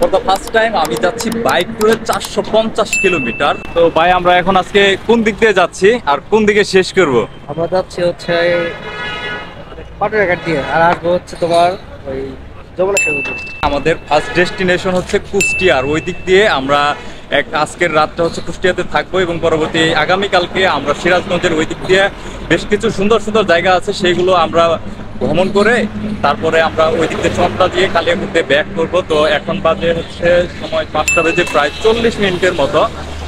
For the first time আমি যাচ্ছি bike ট্যুরে 450 কিলোমিটার। তো ভাই আমরা এখন আজকে কোন দিক দিয়ে যাচ্ছি আর কোন দিকে শেষ করব? আমরা যাচ্ছি হচ্ছে পাটুরিয়াঘাট দিয়ে, আর আসবো হচ্ছে তোমার ওই যমুনা সেতু। আমাদের ফার্স্ট ডেস্টিনেশন হচ্ছে কুষ্টিয়ার, ওই দিক দিয়ে আমরা আজকের রাতটা হচ্ছে কুষ্টিয়াতে থাকবো এবং পরবর্তী আগামীকালকে আমরা সিরাজগঞ্জের ওই দিক দিয়ে বেশ কিছু সুন্দর সুন্দর জায়গা আছে সেইগুলো আমরা ভ্রমণ করে তারপরে আমরা ওই দিক দিয়ে চন্দ্রা দিয়ে কালিয়াকুড়তে ব্যাক করবো। তো এখন বাজে হচ্ছে সময় 5টা বেজে প্রায় 40 মিনিটের মতো।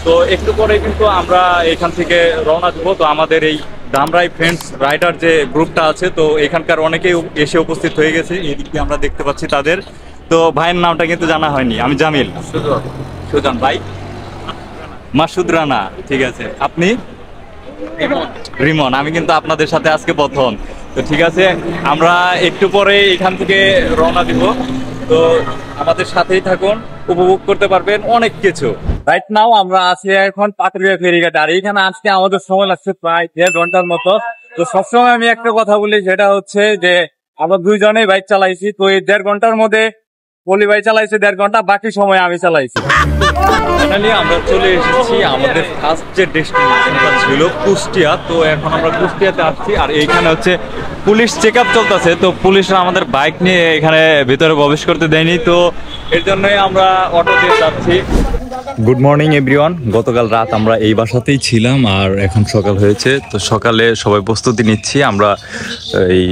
তো একটু পরে কিন্তু আমরা এখান থেকে রওনা দেবো। তো আমাদের এই ধামরাই ফ্রেন্ডস রাইডার যে গ্রুপটা আছে, তো এখানকার অনেকেই এসে উপস্থিত হয়ে গেছে, এই দিক দিয়ে আমরা দেখতে পাচ্ছি তাদের। তো ভাইয়ের নামটা কিন্তু জানা হয়নি, আমি জামিল। সুজন ভাই, মাসুদ রানা, ঠিক আছে। আপনি? রিমন। আমি কিন্তু আপনাদের সাথে আজকে প্রথম। তো ঠিক আছে, আমরা একটু পরে এখান থেকে রওনা দিব। তো আমাদের সাথেই থাকুন, উপভোগ করতে পারবেন অনেক কিছু। রাইট নাও আমরা আছি এখন পাটুরিয়া ফেরিঘাটে, আর এইখানে আজকে আমাদের সময় লাগছে প্রায় 1.5 ঘন্টার মতো। তো সবসময় আমি একটা কথা বলি, সেটা হচ্ছে যে আমরা দুইজনেই বাইক চালাইছি। তো এই 1.5 ঘন্টার মধ্যে পলি ভাই চালাইছে 1.5 ঘন্টা, বাকি সময় আমি চালাইছি। ফাইনালি আমরা চলে এসেছি, আমাদের ফার্স্ট যে ডেস্টিনেশনটা ছিল কুষ্টিয়া। তো এখন আমরা কুষ্টিয়াতে আসছি, আর এইখানে হচ্ছে পুলিশ চেক আপ চলতেছে। তো পুলিশরা আমাদের বাইক নিয়ে এখানে ভিতরে প্রবেশ করতে দেয়নি, তো এর জন্যই আমরা অটো দিয়ে যাচ্ছি। Good morning everyone. গতকাল রাত আমরা এই বাসাতেই ছিলাম, আর এখন সকাল হয়েছে। তো সকালে সবাই প্রস্তুতি নিচ্ছি, আমরা এই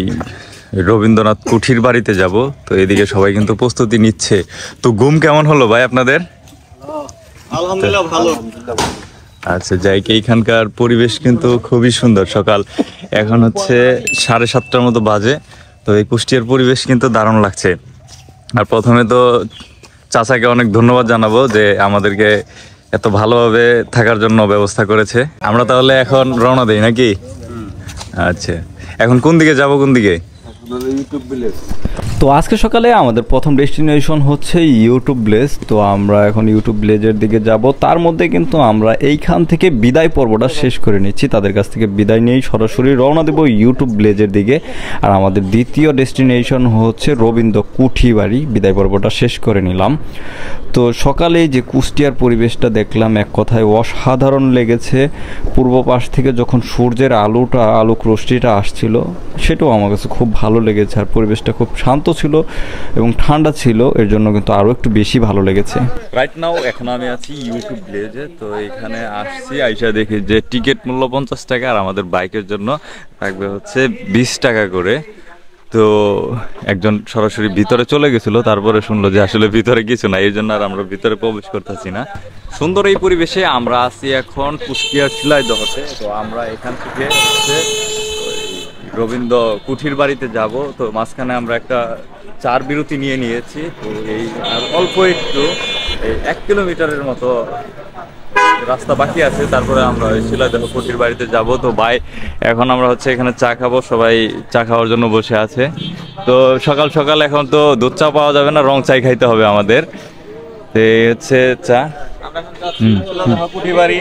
রবীন্দ্রনাথ কুঠির বাড়িতে যাব। তো এদিকে সবাই কিন্তু প্রস্তুতি নিচ্ছে। তো ঘুম কেমন হলো ভাই আপনাদের? আলহামদুলিল্লাহ ভালো। আচ্ছা, যাই কি, এইখানকার পরিবেশ কিন্তু খুবই সুন্দর। সকাল এখন হচ্ছে 7:30টার মতো বাজে। তো এই কুষ্টিয়ার পরিবেশ কিন্তু দারুণ লাগছে। আর প্রথমে তো চাচাকে অনেক ধন্যবাদ জানাবো যে আমাদেরকে এত ভালোভাবে থাকার জন্য ব্যবস্থা করেছে। আমরা তাহলে এখন রওনা দেই নাকি? আচ্ছা, এখন কোন দিকে যাব, কোন দিকে? তো আজকে সকালে আমাদের প্রথম ডেস্টিনেশন হচ্ছে ইউটিউব ভিলেজ। তো আমরা এখন ইউটিউব ভিলেজের দিকে যাব। তার মধ্যে কিন্তু আমরা এইখান থেকে বিদায় পর্বটা শেষ করে নিচ্ছি, তাদের কাছ থেকে বিদায় নিয়েই সরাসরি রওনা দেব ইউটিউব ভিলেজের দিকে। আর আমাদের দ্বিতীয় ডেস্টিনেশন হচ্ছে রবীন্দ্র কুঠি বাড়ি। বিদায় পর্বটা শেষ করে নিলাম। তো সকালে যে কুষ্টিয়ার পরিবেশটা দেখলাম, এক কথায় অসাধারণ লেগেছে। পূর্ব পাশ থেকে যখন সূর্যের আলোক রশ্মিটা আসছিল, সেটাও আমার কাছে খুব ভালো লেগেছে। আর পরিবেশটা খুব শান্ত ছিল এবং ঠান্ডা ছিল, এর জন্য কিন্তু আরও একটু বেশি ভালো লেগেছে। রাইট নাও এখন আমি আছি ইউটিউব ভিলেজে। তো এখানে আসছি, আইসা দেখি যে টিকিট মূল্য 50 টাকা, আর আমাদের বাইকের জন্য থাকবে হচ্ছে 20 টাকা করে। তো একজন সরাসরি ভিতরে চলে গেছিল, তারপরে শুনলো যে আসলে ভিতরে কিছু না, এই জন্য আর আমরা ভিতরে প্রবেশ করতেছি না। সুন্দর এই পরিবেশে আমরা আছি এখন কুষ্টিয়ার শিলাইদহতে। তো আমরা এখান থেকে হচ্ছে রবীন্দ্র কুঠির বাড়িতে যাব। তো মাঝখানে আমরা একটা চার বিরতি নিয়েছি। তো এই আর অল্প একটু 1 কিলোমিটারের মতো রাস্তা বাকি আছে, তারপরে আমরা শিলাইদহ কুঠির বাড়িতে যাব। তো ভাই এখন আমরা হচ্ছে এখানে চা খাবো, সবাই চা খাওয়ার জন্য বসে আছে। তো সকাল সকাল এখন তো দুধ চা পাওয়া যাবে না, রং চাই খাইতে হবে আমাদের। হচ্ছে চা। কুঠির বাড়ি।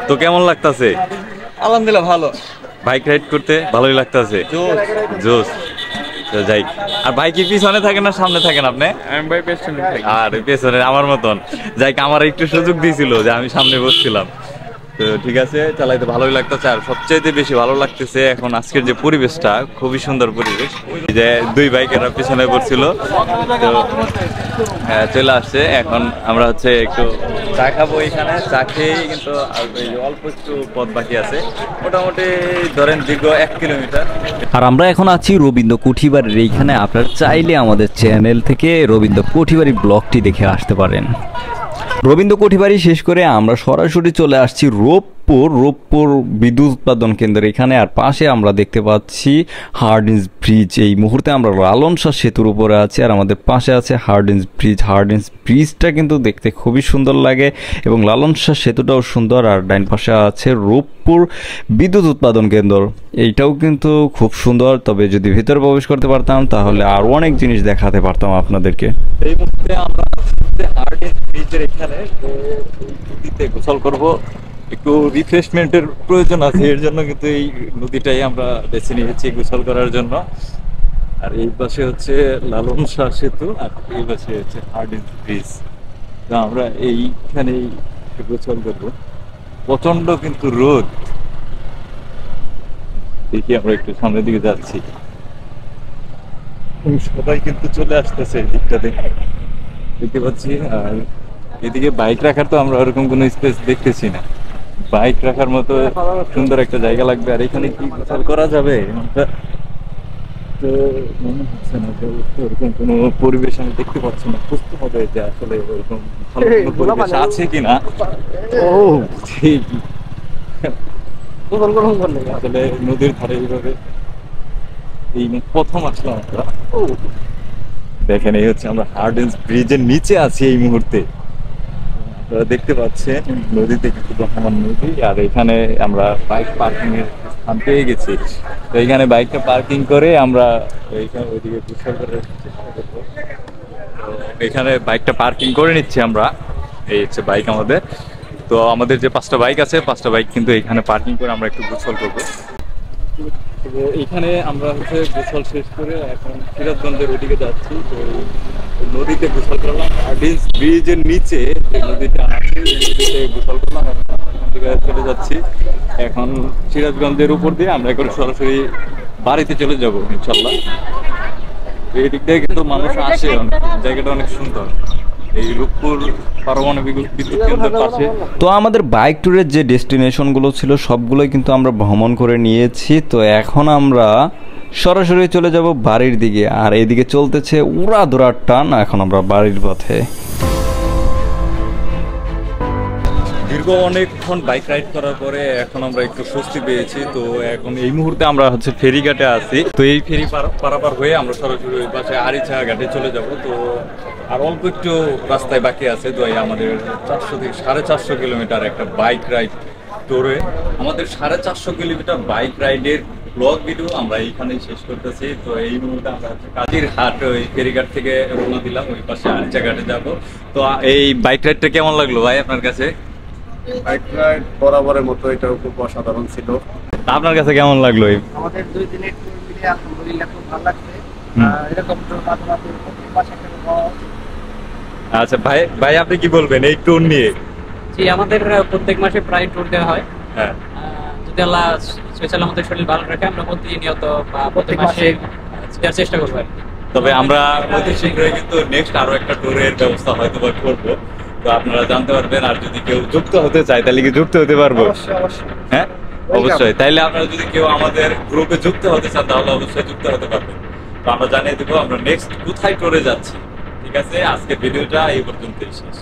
তো কেমন লাগতেছে? আলহামদুলিল্লাহ ভালো। বাইক রাইড করতে ভালোই লাগতেছে, জোস। যাই, আর ভাই কি পিছনে থাকেন না সামনে থাকেন আপনি? আমি ভাই পেছনে থাকি। আর পেছনে আমার মতন। যাই, আমার একটু সুযোগ দিয়েছিল যে আমি সামনে বসছিলাম। তো ঠিক আছে, চালাইতে ভালোই লাগতেছে। আর সবচাইতে বেশি ভালো লাগতেছে এখন আজকের যে পরিবেশটা, খুবই সুন্দর পরিবেশ। যে দুই বাইকেরা পিছনে পড়ছিল, তো চলে আসছে। এখন আমরা হচ্ছে একটু চা খাবো এখানে। চা খেয়েই কিন্তু অল্প একটু পথ বাকি আছে, মোটামুটি ধরেন দীর্ঘ 1 কিলোমিটার। আর আমরা এখন আছি রবীন্দ্র কুঠি বাড়ির এইখানে। আপনারা চাইলে আমাদের চ্যানেল থেকে রবীন্দ্র কুঠি বাড়ির ব্লগটি দেখে আসতে পারেন। রবীন্দ্র কুঠি বাড়ি শেষ করে আমরা সরাসরি চলে আসছি রূপপুর বিদ্যুৎ উৎপাদন কেন্দ্র এখানে। আর পাশে আমরা দেখতে পাচ্ছি হার্ডিঞ্জ ব্রিজ। এই মুহূর্তে আমরা লালন শাহ সেতুর উপরে আছি, আর আমাদের পাশে আছে হার্ডিঞ্জ ব্রিজ। হার্ডিঞ্জ ব্রিজটা কিন্তু দেখতে খুবই সুন্দর লাগে এবং লালন শাহ সেতুটাও সুন্দর। আর ডাইন পাশে আছে রূপপুর বিদ্যুৎ উৎপাদন কেন্দ্র, এইটাও কিন্তু খুব সুন্দর। তবে যদি ভিতরে প্রবেশ করতে পারতাম তাহলে আরও অনেক জিনিস দেখাতে পারতাম আপনাদেরকে। এই মুহূর্তে আমরা হার্ডিঞ্জ ব্রিজের এখানে নদীতে গোসল করব। একটু রিফ্রেশমেন্টের প্রয়োজন আছে, এর জন্য কিন্তু এই নদীটাই আমরা বেছে নিয়েছি গোসল করার জন্য। আর এই পাশে হচ্ছে লালন শাহ সেতু, আর এই পাশে হচ্ছে হার্ডিঞ্জ ব্রিজ। তো আমরা এইখানেই গোসল করবো। প্রচন্ড কিন্তু রোদ। দেখি আমরা একটু সামনের দিকে যাচ্ছি, সবাই কিন্তু চলে আসতেছে এই দিকটাতে, দেখতে পাচ্ছি। আর এদিকে বাইক রাখার তো আমরা ওরকম কোনো স্পেস দেখতেছি না। বাইক রাখার মতো সুন্দর একটা জায়গা লাগবে। আর এখানে কি গোসল করা যাবে তো মনে হচ্ছে না যে ওরকম কোনো পরিবেশ আমি দেখতে পাচ্ছি না। বুঝতে হবে যে আসলে ওরকম ভালো কোনো পরিবেশ আছে কিনা। ও ঠিক, আসলে নদীর ধারে এইভাবে এই প্রথম আসলাম আমরা। দেখেন এই হচ্ছে আমরা হার্ডিঞ্জ ব্রিজের নিচে আছি এই মুহূর্তে। আপনারা দেখতে পাচ্ছেন নদীতে কিন্তু বহমান নদী। আর এখানে আমরা বাইক পার্কিং এর স্থান পেয়ে গেছি। তো এখানে বাইকটা পার্কিং করে আমরা এইখানে ওইদিকে গোসল করার চেষ্টা করবো। তো এখানে বাইকটা পার্কিং করে নিচ্ছি আমরা। এই হচ্ছে বাইক আমাদের। তো আমাদের যে 5টা বাইক আছে, 5টা বাইক কিন্তু এখানে পার্কিং করে আমরা একটু গোসল করবো। তো এইখানে আমরা হচ্ছে গোসল শেষ করে এখন সিরাজগঞ্জের ওইদিকে যাচ্ছি। তো নদীতে গোসল করলাম, হার্ডিঞ্জ ব্রিজের নিচে যে নদীটা আছে এই নদীতে গোসল করলাম। এখন থেকে চলে যাচ্ছি এখন সিরাজগঞ্জের উপর দিয়ে আমরা এখন সরাসরি বাড়িতে চলে যাবো ইনশাল্লাহ। এই দিক থেকে কিন্তু মানুষ আসে, জায়গাটা অনেক সুন্দর। এই রূপপুর পারমাণবিক বিদ্যুৎ কেন্দ্রের পাশে। তো আমাদের বাইক ট্যুরের যে ডেস্টিনেশনগুলো ছিল সবগুলোই কিন্তু আমরা ভ্রমণ করে নিয়েছি। তো এখন আমরা সরাসরি চলে যাব বাড়ির দিকে। আর এইদিকে চলতেছে উড়াধুরার টান। এখন আমরা বাড়ির পথে। দীর্ঘ অনেকক্ষণ বাইক রাইড করার পরে এখন আমরা একটু স্বস্তি পেয়েছি। তো এখন এই মুহূর্তে আমরা হচ্ছে ফেরিঘাটে আছি। তো এই ফেরি পারাপার হয়ে আমরা সরাসরি ওই পাশে আরিচা ঘাটে চলে যাব। তো আর অল্প একটু রাস্তায় বাকি আছে। তো এই আমাদের 400 থেকে 450 কিলোমিটার একটা বাইক রাইড ট্যুরে আমাদের 450 কিলোমিটার বাইক রাইডের ব্লগ ভিডিও আমরা এইখানেই শেষ করতেছি। তো এই মুহূর্তে আমরা কাজীর হাট ওই ফেরিঘাট থেকে রওনা দিলাম, ওই পাশে আরিচা ঘাটে যাব। তো এই বাইক রাইডটা কেমন লাগলো ভাই আপনার কাছে? বাইক রাইড বরাবরের মতো এটাও খুব অসাধারণ ছিল। আপনার কাছে কেমন লাগলো? আমাদের 2 দিনের ট্যুর মিলে আলহামদুলিল্লাহ খুব ভালো লাগছে। এরকম ট্যুর মাঝে মাঝে প্রত্যেক মাসে একটা করে আচ্ছা ভাই, ভাই আপনি কি বলবেন এই ট্যুর নিয়ে? জি, আমাদের প্রত্যেক মাসে প্রায় ট্যুর দেওয়া হয়। হ্যাঁ, যদি আল্লাহ স্পেশাল আমাদের শরীর ভালো রাখে আমরা প্রতিনিয়ত বা প্রত্যেক মাসে দেওয়ার চেষ্টা করবো আর কি। তবে আমরা অতি শীঘ্রই কিন্তু নেক্সট আরো একটা ট্যুরের ব্যবস্থা হয়তো বা করবো। তো আপনারা জানতে পারবেন। আর যদি কেউ যুক্ত হতে চায় তাহলে কি যুক্ত হতে পারবো? অবশ্যই হ্যাঁ অবশ্যই। তাইলে আপনারা যদি কেউ আমাদের গ্রুপে যুক্ত হতে চান তাহলে অবশ্যই যুক্ত হতে পারবেন। তো আমরা জানিয়ে দেবো আমরা নেক্সট কোথায় ট্যুরে যাচ্ছি। ঠিক আছে, আজকের ভিডিওটা এই পর্যন্তই শেষ।